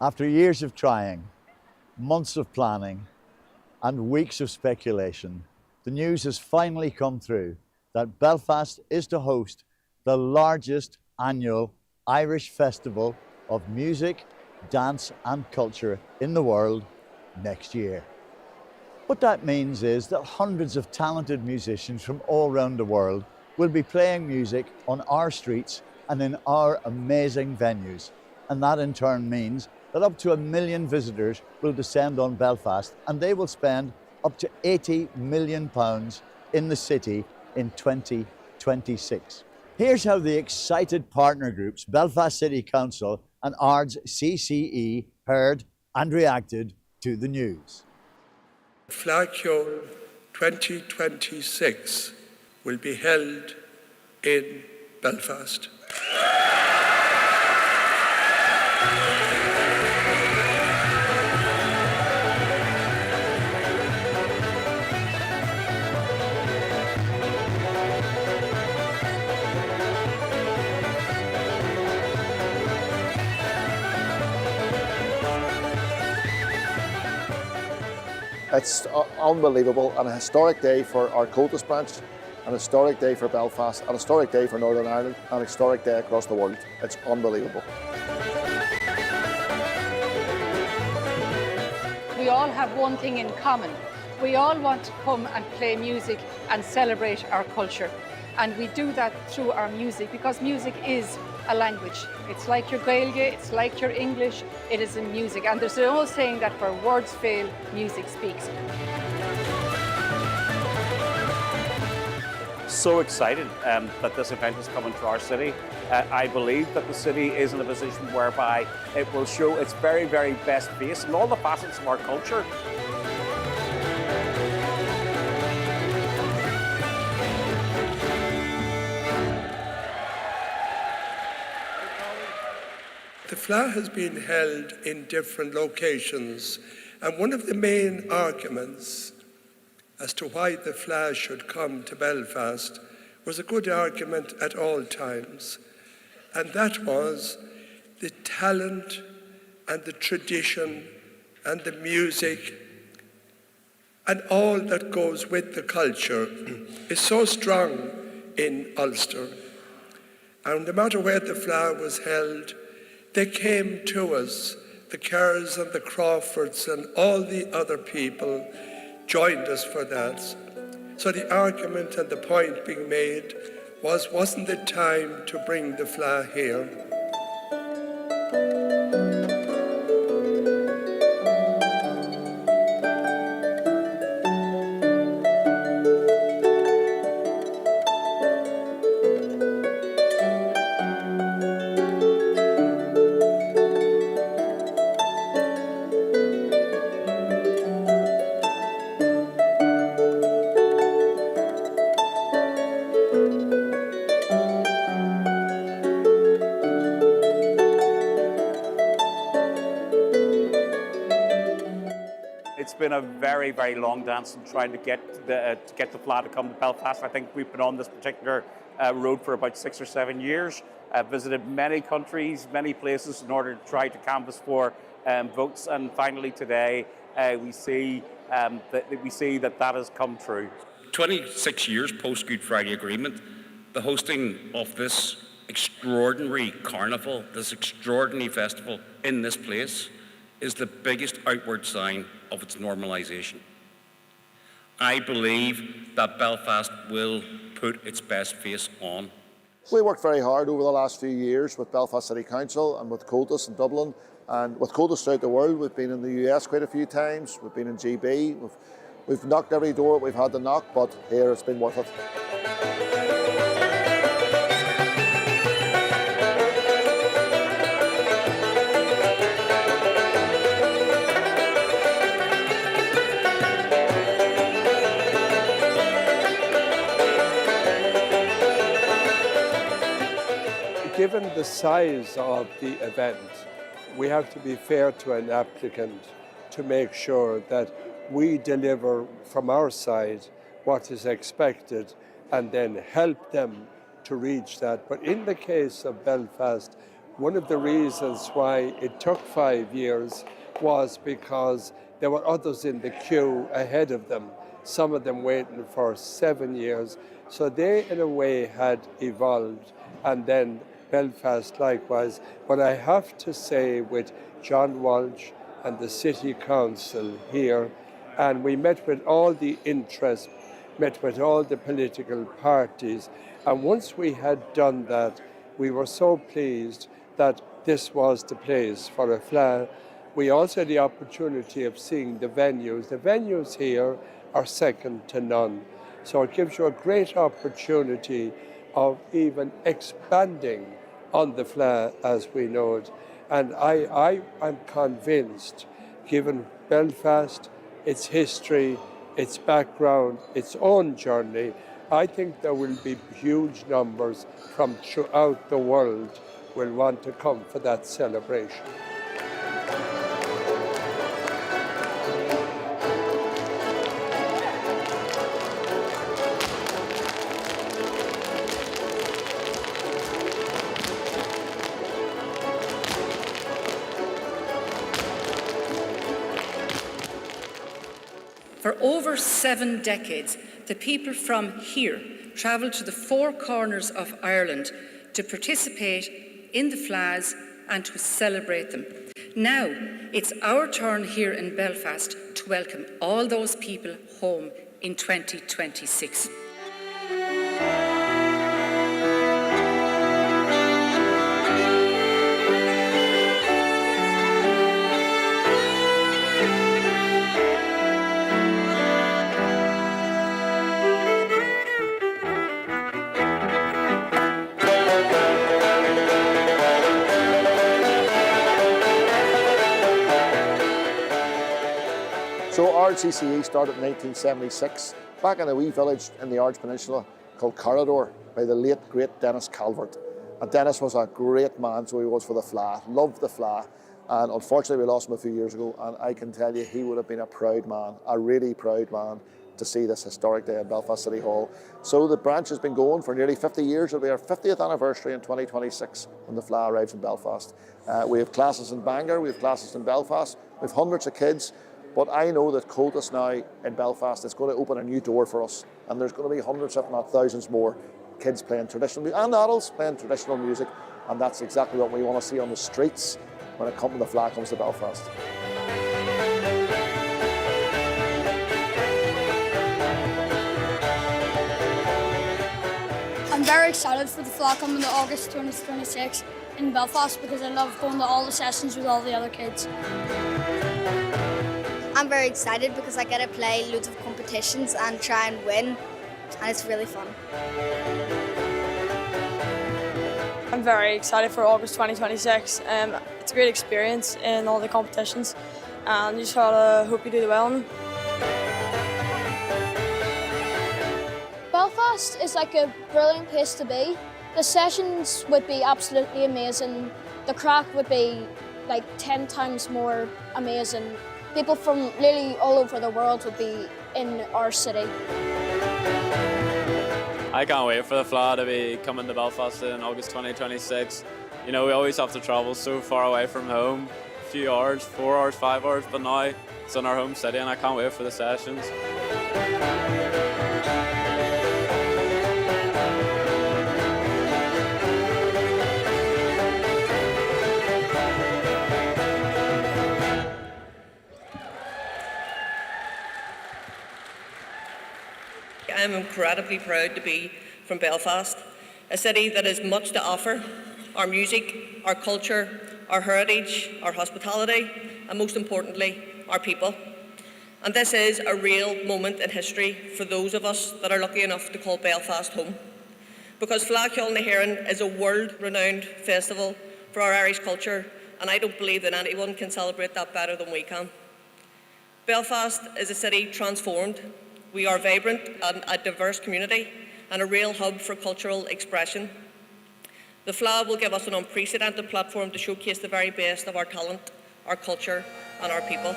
After years of trying, months of planning, and weeks of speculation, the news has finally come through that Belfast is to host the largest annual Irish festival of music, dance and culture in the world next year. What that means is that hundreds of talented musicians from all around the world will be playing music on our streets and in our amazing venues. And that in turn means that up to 1 million visitors will descend on Belfast, and they will spend up to £80 million in the city in 2026. Here's how the excited partner groups, Belfast City Council and Ards CCE, heard and reacted to the news. Fleadh Cheoil 2026 will be held in Belfast. It's unbelievable, and a historic day for our Cultus branch, an historic day for Belfast, an historic day for Northern Ireland, an historic day across the world. It's unbelievable. We all have one thing in common. We all want to come and play music and celebrate our culture. And we do that through our music, because music is a language. It's like your Gaeilge, it's like your English, it is in music. And there's an old saying that where words fail, music speaks. So excited that this event is coming to our city. I believe that the city is in a position whereby it will show its very, very best face in all the facets of our culture. The Fleadh has been held in different locations, and one of the main arguments as to why the Fleadh should come to Belfast was a good argument at all times, and that was the talent and the tradition and the music and all that goes with the culture is so strong in Ulster. And no matter where the Fleadh was held, they came to us, the Kerrs and the Crawfords and all the other people joined us for that. So the argument and the point being made wasn't it time to bring the Fleadh here? It's been a very, very long dance in trying to get the Fleadh to come to Belfast. I think we've been on this particular road for about 6 or 7 years. I've visited many countries, many places in order to try to canvass for votes, and finally today we see that has come true. 26 years post Good Friday Agreement, the hosting of this extraordinary carnival, this extraordinary festival in this place is the biggest outward sign of its normalisation. I believe that Belfast will put its best face on. We worked very hard over the last few years with Belfast City Council and with Cultus in Dublin, and with Cultus throughout the world. We've been in the US quite a few times, we've been in GB, we've knocked every door we've had to knock, but here it's been worth it. Given the size of the event, we have to be fair to an applicant to make sure that we deliver from our side what is expected and then help them to reach that. But in the case of Belfast, One of the reasons why it took 5 years was because there were others in the queue ahead of them, some of them waiting for 7 years. So they, in a way, had evolved, and then Belfast likewise. But I have to say, with John Walsh and the City Council here, and we met with all the interests, met with all the political parties, and once we had done that, we were so pleased that this was the place for a Fleadh. We also had the opportunity of seeing the venues. The venues here are second to none. So it gives you a great opportunity of even expanding on the Fleadh as we know it. And I'm convinced, given Belfast, its history, its background, its own journey, I think there will be huge numbers from throughout the world will want to come for that celebration. For over 7 decades, the people from here travelled to the four corners of Ireland to participate in the Fleadhs and to celebrate them. Now, it's our turn here in Belfast to welcome all those people home in 2026. So RCCE started in 1976, back in a wee village in the Ards Peninsula called Corridor by the late, great Dennis Calvert. And Dennis was a great man, so he was for the Fleadh, loved the Fleadh. And unfortunately we lost him a few years ago, and I can tell you he would have been a proud man, a really proud man, to see this historic day at Belfast City Hall. So the branch has been going for nearly 50 years. It'll be our 50th anniversary in 2026 when the Fleadh arrives in Belfast. We have classes in Bangor, we have classes in Belfast, we have hundreds of kids. But I know that Cultus now in Belfast is going to open a new door for us, and there's going to be hundreds, if not thousands more kids playing traditional music and adults playing traditional music, and that's exactly what we want to see on the streets when the Fleadh comes to Belfast. I'm very excited for the Fleadh coming to August 2026 in Belfast because I love going to all the sessions with all the other kids. I'm very excited because I get to play loads of competitions and try and win, and it's really fun. I'm very excited for August 2026. It's a great experience in all the competitions, and you just gotta hope you do well in them. Belfast is like a brilliant place to be. The sessions would be absolutely amazing. The crack would be like 10 times more amazing. People from literally all over the world will be in our city. I can't wait for the Fleadh to be coming to Belfast in August 2026. You know, we always have to travel so far away from home, a few hours, 4 hours, 5 hours, but now it's in our home city and I can't wait for the sessions. I'm incredibly proud to be from Belfast, a city that has much to offer: our music, our culture, our heritage, our hospitality, and most importantly, our people. And this is a real moment in history for those of us that are lucky enough to call Belfast home. Because Fleadh Cheoil hÉireann is a world-renowned festival for our Irish culture, and I don't believe that anyone can celebrate that better than we can. Belfast is a city transformed. We are vibrant and a diverse community and a real hub for cultural expression. The Fleadh will give us an unprecedented platform to showcase the very best of our talent, our culture and our people.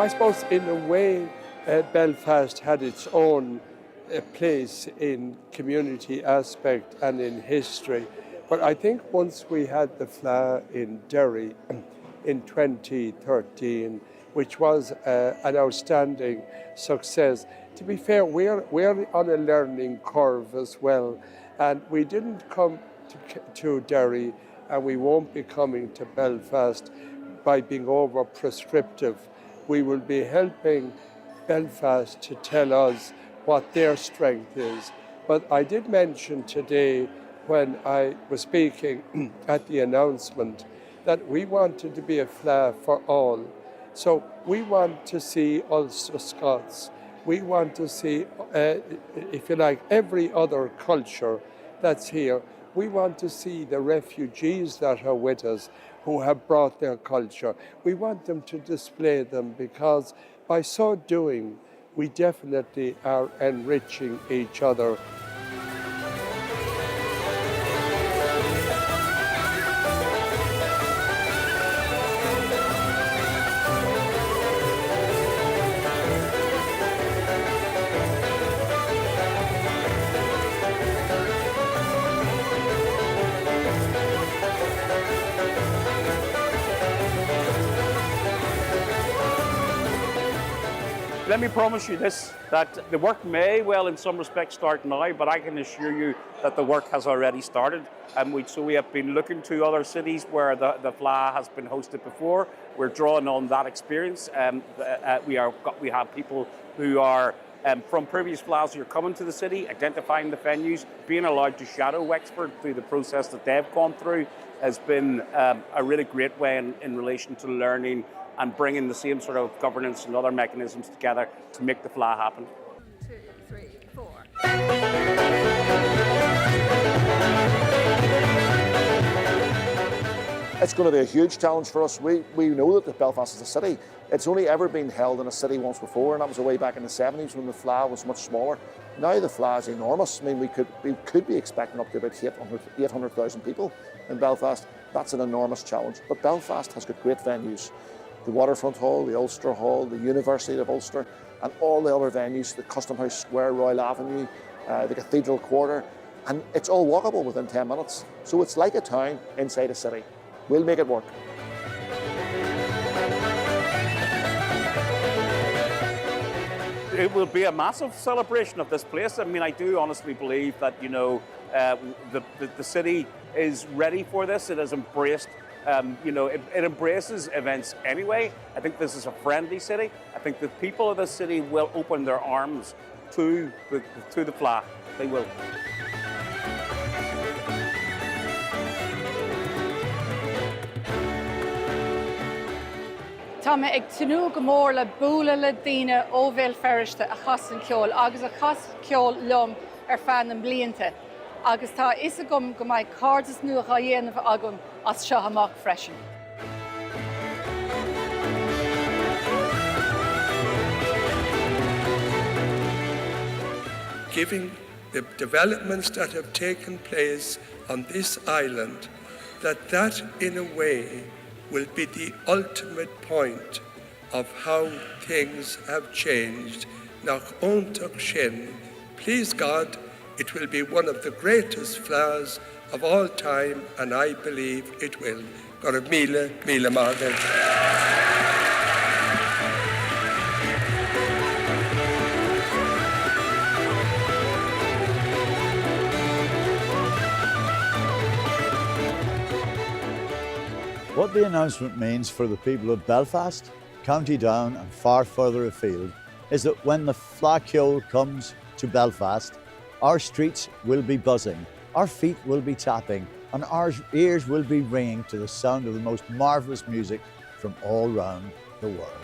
I suppose in a way Belfast had its own place in community aspect and in history. But I think once we had the Fleadh in Derry in 2013, which was an outstanding success. To be fair, we're on a learning curve as well, and we didn't come to Derry, and we won't be coming to Belfast by being over prescriptive. We will be helping Belfast to tell us what their strength is. But I did mention today when I was speaking at the announcement that we wanted to be a Fleadh for all. So we want to see Ulster Scots. We want to see, if you like, every other culture that's here. We want to see the refugees that are with us who have brought their culture. We want them to display them, because by so doing, we definitely are enriching each other. Let me promise you this, that the work may well in some respects start now, but I can assure you that the work has already started. So we have been looking to other cities where the Fleadh has been hosted before. We're drawing on that experience. We have people who are from previous Fleadhs who are coming to the city, identifying the venues, being allowed to shadow Wexford through the process that they've gone through has been a really great way in relation to learning and bringing the same sort of governance and other mechanisms together to make the Fleadh happen. 1, 2, 3, 4. It's going to be a huge challenge for us. We know that Belfast is a city. It's only ever been held in a city once before, and that was way back in the 70s when the Fleadh was much smaller. Now the Fleadh is enormous. I mean, we could be expecting up to about 800,000 people in Belfast. That's an enormous challenge. But Belfast has got great venues. The Waterfront Hall, the Ulster Hall, the University of Ulster, and all the other venues, the Custom House Square, Royal Avenue, the Cathedral Quarter, and it's all walkable within 10 minutes. So it's like a town inside a city. We'll make it work. It will be a massive celebration of this place. I mean, I do honestly believe that, the city is ready for this. It has embraced it embraces events anyway. I think this is a friendly city. I think the people of this city will open their arms to the Fleadh. They will. Tá me ag tunú go mór le búla le daoine ó bhéal feiriste a chasan ceol, agus a chasan ceol lom fan an blianta. Agus tá is agam go mbeidh cardas nua a dhéanamh agam as seo amach freisin. Given the developments that have taken place on this island, that in a way will be the ultimate point of how things have changed. Nach óntaach sin, please God, it will be one of the greatest Fleadhs of all time, and I believe it will. Got a míle mágad. What the announcement means for the people of Belfast, County Down and far further afield is that when the Fleadh Cheoil comes to Belfast, our streets will be buzzing, our feet will be tapping, and our ears will be ringing to the sound of the most marvellous music from all round the world.